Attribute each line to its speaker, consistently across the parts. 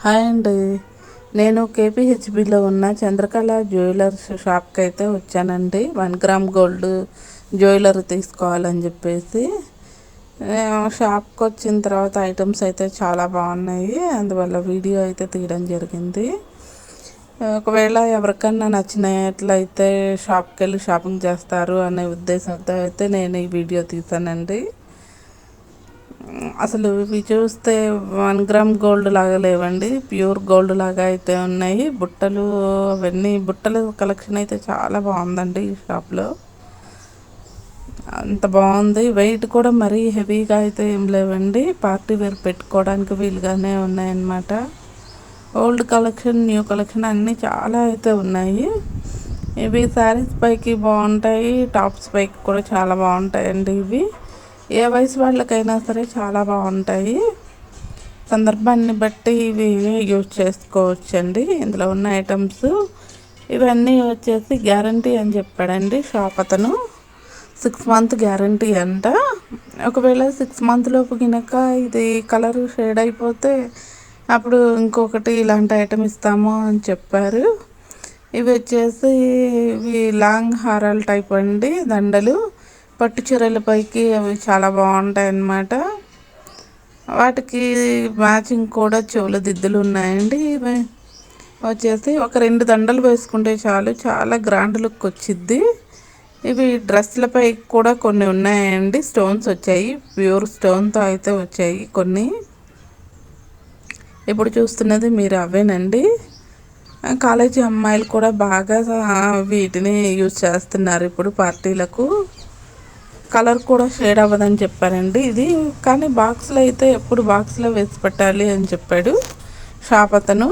Speaker 1: Hi అండి. నేను కేపీహెచ్బిలో ఉన్న చంద్రకళ జ్యువెలర్స్ షాప్కి అయితే వచ్చానండి. 1 గ్రామ్ గోల్డ్ జ్యువెలరీ తీసుకోవాలని చెప్పేసి షాప్కి వచ్చిన తర్వాత ఐటమ్స్ అయితే చాలా బాగున్నాయి. అందువల్ల వీడియో అయితే తీయడం జరిగింది. ఒకవేళ ఎవరికన్నా నచ్చినట్లయితే షాప్కి వెళ్ళి షాపింగ్ చేస్తారు అనే ఉద్దేశంతో అయితే నేను ఈ వీడియో తీసానండి. అసలు ఇవి చూస్తే 1 గ్రామ్ గోల్డ్ లాగా లేవండి, ప్యూర్ గోల్డ్ లాగా అయితే ఉన్నాయి. బుట్టలు అవన్నీ బుట్టల కలెక్షన్ అయితే చాలా బాగుందండి ఈ షాప్లో. అంత బాగుంది. వెయిట్ కూడా మరీ హెవీగా అయితే ఏం లేవండి, పార్టీ వేర్ పెట్టుకోవడానికి వీలుగానే ఉన్నాయన్నమాట. ఓల్డ్ కలెక్షన్, న్యూ కలెక్షన్ అన్నీ చాలా అయితే ఉన్నాయి. ఇవి శారీస్ పైకి బాగుంటాయి, టాప్స్ పైకి కూడా చాలా బాగుంటాయండి. ఇవి ఏ వయసు వాళ్ళకైనా సరే చాలా బాగుంటాయి. సందర్భాన్ని బట్టి ఇవి యూజ్ చేసుకోవచ్చండి. ఇందులో ఉన్న ఐటమ్స్ ఇవన్నీ వచ్చేసి గ్యారంటీ అని చెప్పాడండి షాప్ అతను. 6 month గ్యారంటీ అంట. ఒకవేళ 6 month లోపు కనుక ఇది కలర్ షేడ్ అయిపోతే అప్పుడు ఇంకొకటి ఇలాంటి ఐటమ్ ఇస్తాము అని చెప్పారు. ఇవి వచ్చేసి ఇవి లాంగ్ హారాల టైప్ అండి, దండలు. పట్టు చీరల పైకి అవి చాలా బాగుంటాయి అన్నమాట. వాటికి మ్యాచింగ్ కూడా చెవుల దిద్దులు ఉన్నాయండి. ఇవి వచ్చేసి ఒక 2 దండలు వేసుకుంటే చాలు, చాలా గ్రాండ్ లుక్ వచ్చిద్ది. ఇవి డ్రెస్లపై కూడా కొన్ని ఉన్నాయండి, స్టోన్స్ వచ్చాయి, ప్యూర్ స్టోన్తో అయితే వచ్చాయి కొన్ని. ఇప్పుడు చూస్తున్నది మీరు అవేనండి. కాలేజీ అమ్మాయిలు కూడా బాగా వీటిని యూజ్ చేస్తున్నారు ఇప్పుడు పార్టీలకు. కలర్ కూడా షేడ్ అవ్వదని చెప్పారండి ఇది. కానీ బాక్స్లో అయితే ఎప్పుడు బాక్స్లో వేసి పెట్టాలి అని చెప్పాడు షాప్ అతను.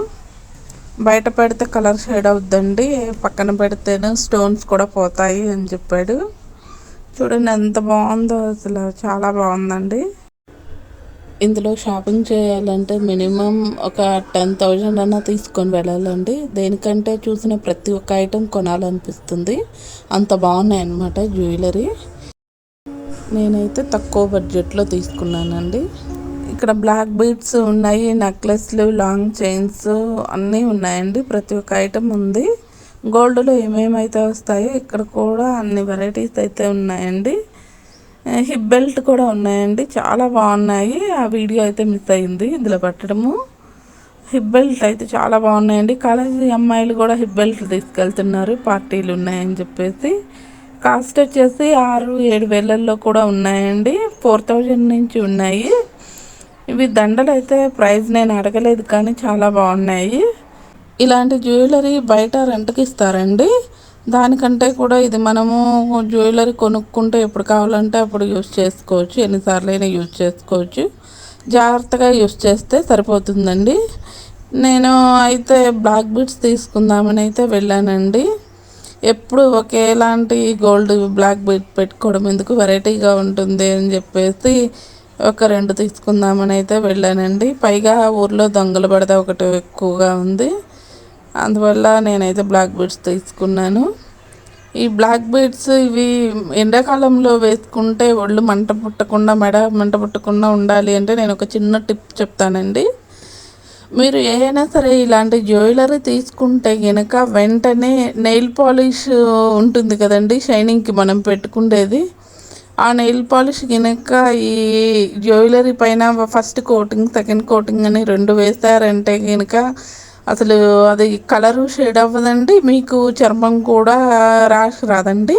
Speaker 1: బయట పెడితే కలర్ షేడ్ అవుద్దండి, పక్కన పెడితేనే స్టోన్స్ కూడా పోతాయి అని చెప్పాడు. చూడండి ఎంత బాగుందో, అసలు చాలా బాగుందండి. ఇందులో షాపింగ్ చేయాలంటే మినిమం ఒక 10,000 అన్నా తీసుకొని వెళ్ళాలండి. దేనికంటే చూసిన ప్రతి ఒక్క ఐటెం కొనాలనిపిస్తుంది, అంత బాగున్నాయి అన్నమాట జ్యువెలరీ. నేనైతే తక్కువ బడ్జెట్లో తీసుకున్నానండి. ఇక్కడ బ్లాక్ బీడ్స్ ఉన్నాయి, నెక్లెస్లు, లాంగ్ చైన్స్ అన్నీ ఉన్నాయండి. ప్రతి ఒక్క ఐటమ్ ఉంది. గోల్డ్లో ఏమేమైతే వస్తాయో ఇక్కడ కూడా అన్ని వెరైటీస్ అయితే ఉన్నాయండి. హిప్ బెల్ట్ కూడా ఉన్నాయండి, చాలా బాగున్నాయి. ఆ వీడియో అయితే మిస్ అయింది ఇందులో పెట్టడము. హిప్ బెల్ట్ అయితే చాలా బాగున్నాయండి. కాలేజీ అమ్మాయిలు కూడా హిప్ బెల్ట్ తీసుకెళ్తున్నారు, పార్టీలు ఉన్నాయని చెప్పేసి. కాస్ట్ వచ్చేసి 6-7 వేలల్లో కూడా ఉన్నాయండి, 4000 నుంచి ఉన్నాయి. ఇవి దండలు అయితే ప్రైస్ నేను అడగలేదు, కానీ చాలా బాగున్నాయి. ఇలాంటి జ్యువెలరీ బయట రెంట్కి ఇస్తారండి. దానికంటే కూడా ఇది మనము జ్యువెలరీ కొనుక్కుంటే ఎప్పుడు కావాలంటే అప్పుడు యూజ్ చేసుకోవచ్చు, ఎన్నిసార్లు అయినా యూజ్ చేసుకోవచ్చు. జాగ్రత్తగా యూజ్ చేస్తే సరిపోతుందండి. నేను అయితే బ్లాక్ బీడ్స్ తీసుకుందామని అయితే వెళ్ళానండి. ఎప్పుడు ఒకేలాంటి గోల్డ్ బ్లాక్ బీడ్ పెట్టుకోవడం ఎందుకు, వెరైటీగా ఉంటుంది అని చెప్పేసి ఒక 2 తీసుకుందామని అయితే వెళ్ళానండి. పైగా ఊర్లో దొంగల బెడద ఒకటి ఎక్కువగా ఉంది, అందువల్ల నేనైతే బ్లాక్ బీడ్స్ తీసుకున్నాను. ఈ బ్లాక్ బీడ్స్ ఇవి ఎండాకాలంలో వేసుకుంటే ఒళ్ళు మంట పుట్టకుండా, మెడ మంట పుట్టకుండా ఉండాలి అంటే నేను ఒక చిన్న టిప్ చెప్తానండి. మీరు ఏదైనా సరే ఇలాంటి జ్యువెలరీ తీసుకుంటే కనుక వెంటనే నెయిల్ పాలిష్ ఉంటుంది కదండి, షైనింగ్కి మనం పెట్టుకునేది. ఆ నెయిల్ పాలిష్ కనుక ఈ జ్యువెలరీ పైన ఫస్ట్ కోటింగ్, సెకండ్ కోటింగ్ అని 2 వేస్తారంటే కనుక అసలు అది కలరు షేడ్ అవ్వదండి, మీకు చర్మం కూడా ర్యాష్ రాదండి.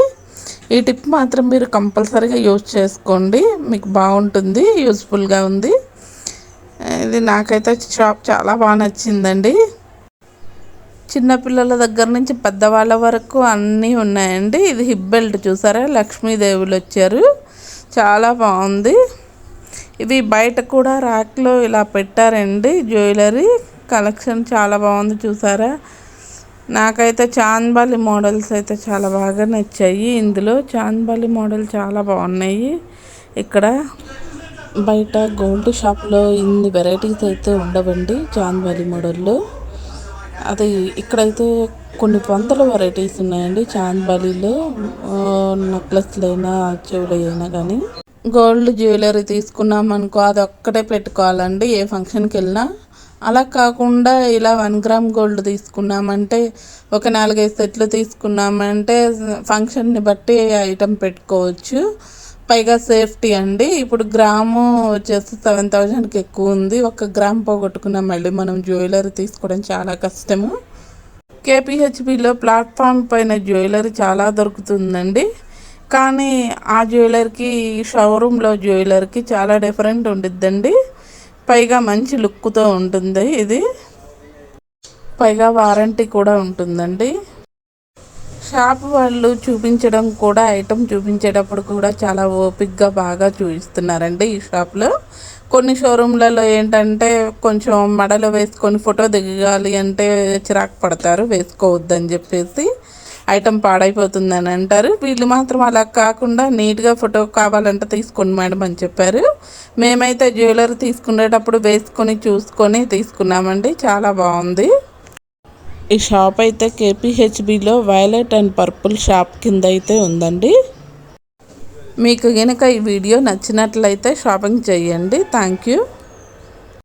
Speaker 1: ఈ టిప్ మాత్రం మీరు కంపల్సరీగా యూజ్ చేసుకోండి, మీకు బాగుంటుంది, యూస్ఫుల్గా ఉంది. ఇది నాకైతే షాప్ చాలా బాగా నచ్చిందండి. చిన్నపిల్లల దగ్గర నుంచి పెద్దవాళ్ళ వరకు అన్నీ ఉన్నాయండి. ఇది హిప్ బెల్ట్ చూసారా, లక్ష్మీదేవులు వచ్చారు, చాలా బాగుంది. ఇవి బయట కూడా ర్యాక్లో ఇలా పెట్టారండి. జ్యువెలరీ కలెక్షన్ చాలా బాగుంది చూసారా. నాకైతే చాంద్బాలి మోడల్స్ అయితే చాలా బాగా నచ్చాయి. ఇందులో చాంద్బాలి మోడల్ చాలా బాగున్నాయి. ఇక్కడ బయట గోల్డ్ షాప్లో ఇన్ని వెరైటీస్ అయితే ఉండవండి చాంద్బాలి మోడల్లో. అది ఇక్కడైతే కొన్ని వందల వెరైటీస్ ఉన్నాయండి చాంద్బాలిలో. నెక్లెస్లైనా, చెవులైనా కానీ. గోల్డ్ జ్యువెలరీ తీసుకున్నాం అనుకో, అది ఒక్కటే పెట్టుకోవాలండి ఏ ఫంక్షన్కి వెళ్ళినా. అలా కాకుండా ఇలా 1 గ్రామ్ గోల్డ్ తీసుకున్నామంటే ఒక 4-5 సెట్లు తీసుకున్నామంటే ఫంక్షన్ని బట్టి ఐటెం పెట్టుకోవచ్చు. పైగా సేఫ్టీ అండి. ఇప్పుడు గ్రాము వచ్చేసి 7,000కి ఎక్కువ ఉంది. 1 గ్రామ్ పోగొట్టుకున్న మళ్ళీ మనం జ్యువెలరీ తీసుకోవడం చాలా కష్టము. కేపీహెచ్బిలో ప్లాట్ఫామ్ పైన జ్యువెలరీ చాలా దొరుకుతుందండి. కానీ ఆ జ్యువెలరీకి షోరూంలో జ్యువెలరీకి చాలా డిఫరెంట్ ఉండిద్దండి. పైగా మంచి లుక్తో ఉంటుంది ఇది. పైగా వారంటీ కూడా ఉంటుందండి. షాప్ వాళ్ళు చూపించడం కూడా ఐటెం చూపించేటప్పుడు కూడా చాలా ఓపిక్గా బాగా చూపిస్తున్నారండి ఈ షాప్లో. కొన్ని షోరూంలలో ఏంటంటే కొంచెం మడలో వేసుకొని ఫోటో దిగాలి అంటే చిరాకు పడతారు, వేసుకోవద్దని చెప్పేసి ఐటెం పాడైపోతుందని అంటారు. వీళ్ళు మాత్రం అలా కాకుండా నీట్గా ఫోటో కావాలంటే తీసుకోండి మేడం అని చెప్పారు. మేమైతే జ్యువెలరీ తీసుకునేటప్పుడు వేసుకొని చూసుకొని తీసుకున్నామండి. చాలా బాగుంది. ఈ షాప్ అయితే కేపీహెచ్బిలో వైలెట్ అండ్ పర్పుల్ షాప్ కింద అయితే ఉందండి. మీకు కనుక ఈ వీడియో నచ్చినట్లయితే షాపింగ్ చేయండి. Thank you.